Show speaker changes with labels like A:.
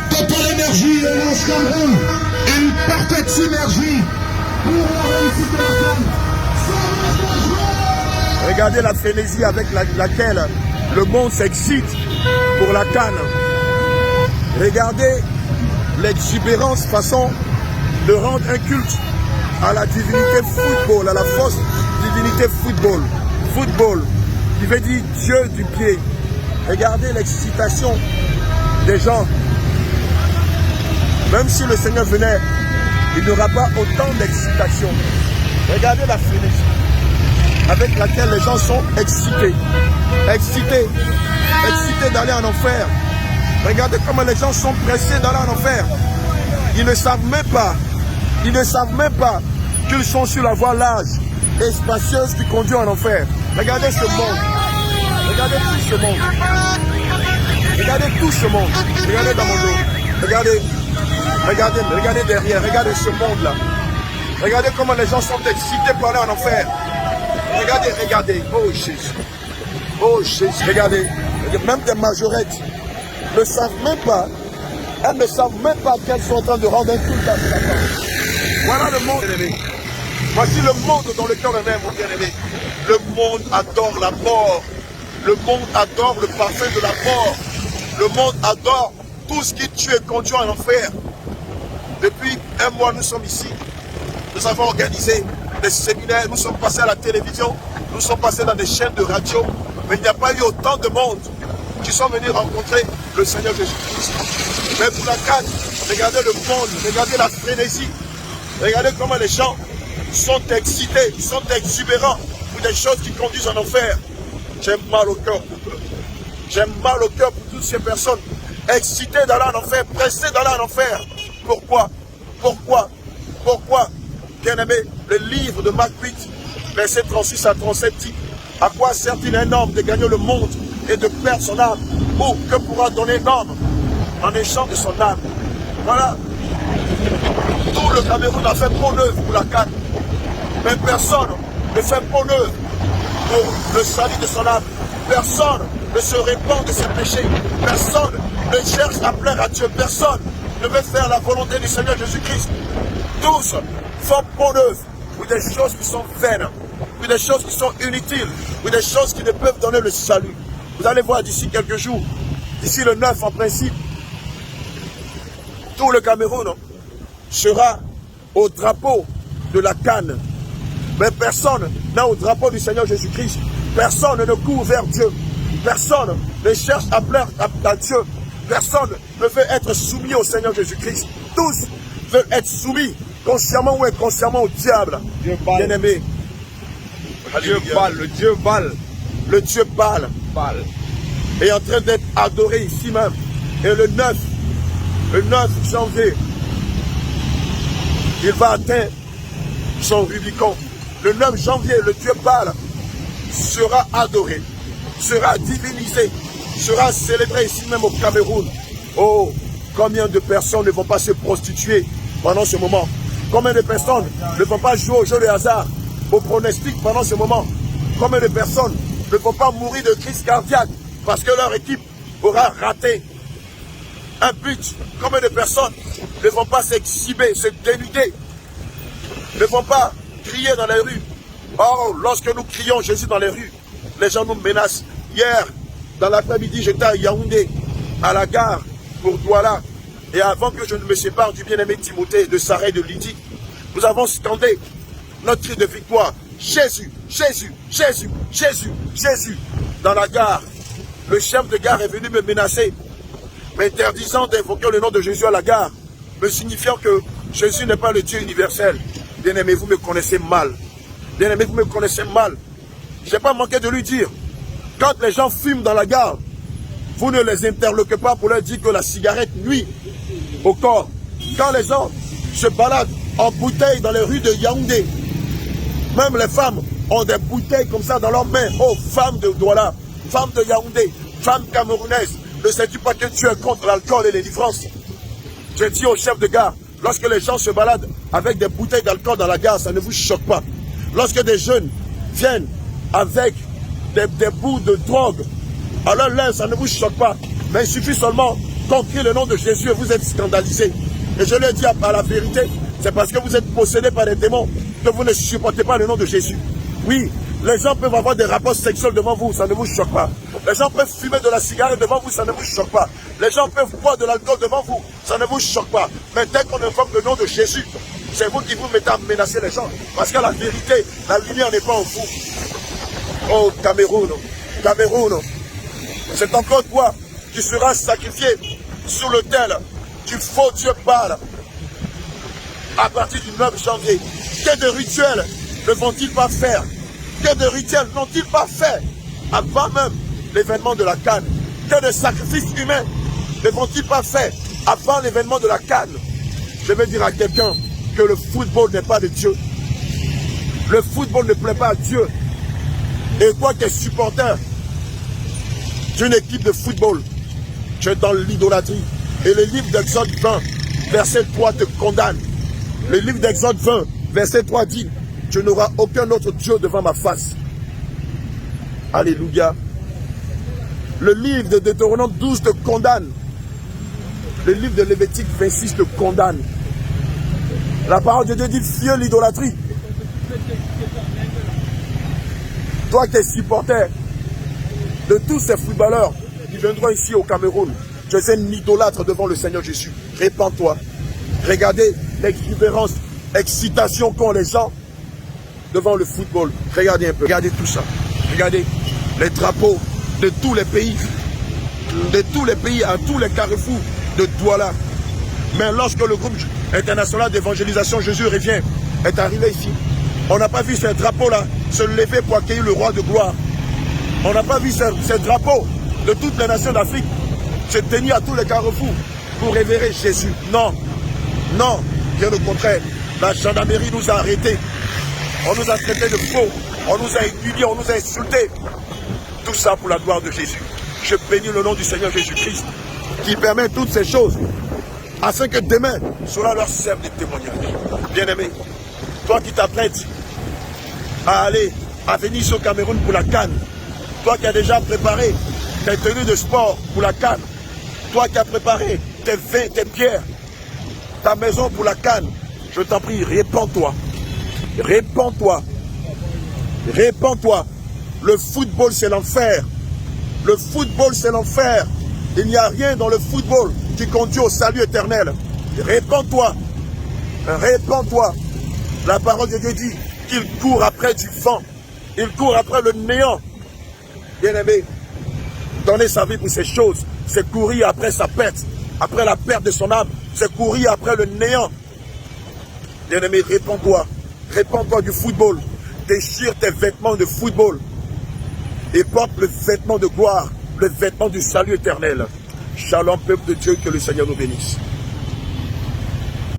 A: Total Énergie et Lance Cameroun, une parfaite synergie pour la réussite de la CAN.
B: Regardez la frénésie avec laquelle le monde s'excite pour la CAN. Regardez l'exubérance façon de rendre un culte à la divinité football, à la fausse divinité football. Football, qui veut dire Dieu du pied. Regardez l'excitation des gens. Même si le Seigneur venait, il n'y aura pas autant d'excitation. Regardez la frénésie avec laquelle les gens sont excités. Excités d'aller en enfer. Regardez comment les gens sont pressés d'aller en enfer. Ils ne savent même pas qu'ils sont sur la voie large et spacieuse qui conduit en enfer. Regardez ce monde. Regardez tout ce monde. Regardez tout ce monde. Regardez dans mon dos. Regardez derrière. Regardez ce monde-là. Regardez comment les gens sont excités pour aller en enfer. Regardez. Oh Jésus. Regardez. Même des majorettes ne savent même pas. Elles ne savent même pas qu'elles sont en train de rendre un culte à Satan. Voilà le monde, bien-aimé. Voici le monde dans lequel on est, mon bien-aimé. Le monde adore la mort. Le monde adore le parfum de la mort. Le monde adore tout ce qui tue et conduit en enfer. Depuis un mois, nous sommes ici. Nous avons organisé des séminaires. Nous sommes passés à la télévision. Nous sommes passés dans des chaînes de radio. Mais il n'y a pas eu autant de monde qui sont venus rencontrer le Seigneur Jésus-Christ. Mais pour la CAN, regardez le monde, regardez la frénésie. Regardez comment les gens sont excités, ils sont exubérants pour des choses qui conduisent en enfer. J'ai mal au cœur pour eux. J'ai mal au cœur pour toutes ces personnes excitées d'aller en enfer, pressées d'aller en enfer. Pourquoi? Bien-aimé, le livre de Marc 8, versets 36 à 37 dit: à quoi sert-il un homme de gagner le monde et de perdre son âme? Ou que pourra donner un homme en échange de son âme? Voilà. Tout le Cameroun a fait bonne œuvre pour la CAN. Mais personne ne fait bonne œuvre pour le salut de son âme. Personne ne se répand de ses péchés. Personne ne cherche à plaire à Dieu. Personne ne veut faire la volonté du Seigneur Jésus-Christ. Tous font bonne œuvre pour des choses qui sont vaines, pour des choses qui sont inutiles, pour des choses qui ne peuvent donner le salut. Vous allez voir d'ici quelques jours, d'ici le 9 en principe, tout le Cameroun sera au drapeau de la CAN. Mais personne n'a au drapeau du Seigneur Jésus-Christ. Personne ne court vers Dieu. Personne ne cherche à plaire à Dieu. Personne ne veut être soumis au Seigneur Jésus-Christ. Tous veulent être soumis, consciemment ou inconsciemment, au diable. Bien-aimé. Le Dieu Baal. Le Dieu Baal est en train d'être adoré ici même. Et le 9 janvier, il va atteindre son Rubicon. Le 9 janvier, le Dieu Baal sera adoré, sera divinisé, sera célébré ici même au Cameroun. Oh, combien de personnes ne vont pas se prostituer pendant ce moment? Combien de personnes ne vont pas jouer au jeu de hasard, au pronostic pendant ce moment? Combien de personnes ne vont pas mourir de crise cardiaque parce que leur équipe aura raté un but? Combien de personnes ne vont pas s'exhiber, se dénuder, ne vont pas crier dans les rues? Or, lorsque nous crions Jésus dans les rues, les gens nous menacent. Hier, dans l'après-midi, j'étais à Yaoundé, à la gare pour Douala. Et avant que je ne me sépare du bien-aimé Timothée, de Sarah et de Lydie, nous avons scandé notre cri de victoire. Jésus, Jésus, Jésus, Jésus, Jésus. Dans la gare, le chef de gare est venu me menacer, m'interdisant d'invoquer le nom de Jésus à la gare, me signifiant que Jésus n'est pas le Dieu universel. Bien-aimé, vous me connaissez mal. Bien-aimé, vous me connaissez mal. Je n'ai pas manqué de lui dire, quand les gens fument dans la gare, vous ne les interloquez pas pour leur dire que la cigarette nuit au corps. Quand les gens se baladent en bouteille dans les rues de Yaoundé, même les femmes ont des bouteilles comme ça dans leurs mains. Oh, femmes de Douala, femmes de Yaoundé, femmes camerounaises, ne sais-tu pas que tu es contre l'alcool et les livrances? Je dis au chef de gare, lorsque les gens se baladent avec des bouteilles d'alcool dans la gare, ça ne vous choque pas. Lorsque des jeunes viennent avec des bouts de drogue, alors là, ça ne vous choque pas. Mais il suffit seulement compris le nom de Jésus et vous êtes scandalisés. Et je le dis à la vérité, c'est parce que vous êtes possédés par des démons que vous ne supportez pas le nom de Jésus. Oui, les gens peuvent avoir des rapports sexuels devant vous, ça ne vous choque pas. Les gens peuvent fumer de la cigarette devant vous, ça ne vous choque pas. Les gens peuvent boire de l'alcool devant vous, ça ne vous choque pas. Mais dès qu'on invoque le nom de Jésus, c'est vous qui vous mettez à menacer les gens. Parce que la vérité, la lumière n'est pas en vous. Oh Cameroun, Cameroun, c'est encore toi qui seras sacrifié sur l'autel du faux Dieu Baal à partir du 9 janvier. Que de rituels ne vont-ils pas faire? Que de rituels n'ont-ils pas fait avant même l'événement de la Cannes? Que de sacrifices humains ne vont-ils pas faire avant l'événement de la Cannes? Je vais dire à quelqu'un que le football n'est pas de Dieu. Le football ne plaît pas à Dieu. Et toi qui es supporter d'une équipe de football, tu es dans l'idolâtrie. Et le livre d'Exode 20, verset 3 te condamne. Le livre d'Exode 20, verset 3 dit, tu n'auras aucun autre Dieu devant ma face. Alléluia. Le livre de Deutéronome 12 te condamne. Le livre de Lévitique 26 te condamne. La parole de Dieu dit, fuis l'idolâtrie. Toi qui es supporter de tous ces footballeurs qui viendront ici au Cameroun, tu es un idolâtre devant le Seigneur Jésus. Répands-toi. Regardez l'exubérance, excitation qu'ont les gens devant le football. Regardez un peu. Regardez tout ça. Regardez les drapeaux de tous les pays. De tous les pays, à tous les carrefours de Douala. Mais lorsque le groupe international d'évangélisation Jésus revient est arrivé ici, on n'a pas vu ces drapeaux-là se lever pour accueillir le roi de gloire. On n'a pas vu ces drapeaux de toutes les nations d'Afrique se tenir à tous les carrefours pour révérer Jésus. Non, non, bien au contraire. La gendarmerie nous a arrêtés. On nous a traités de faux. On nous a humiliés, on nous a insultés. Tout ça pour la gloire de Jésus. Je bénis le nom du Seigneur Jésus-Christ qui permet toutes ces choses afin que demain cela leur serve de témoignage. Bien-aimé, toi qui t'apprêtes à venir sur Cameroun pour la Cannes, toi qui as déjà préparé tes tenues de sport pour la Cannes, toi qui as préparé tes vins, tes bières, ta maison pour la Cannes, je t'en prie, répands-toi. Répands-toi. Répands-toi. Le football, c'est l'enfer. Le football, c'est l'enfer. Il n'y a rien dans le football qui conduit au salut éternel. Répands-toi. Répands-toi. La parole de Dieu dit qu'il court après du vent. Il court après le néant. Bien-aimé, donner sa vie pour ces choses, c'est courir après sa perte, après la perte de son âme, c'est courir après le néant. Bien-aimé, répands-toi. Répands-toi du football. Déchire tes vêtements de football et porte le vêtement de gloire, le vêtement du salut éternel. Shalom, peuple de Dieu, que le Seigneur nous bénisse.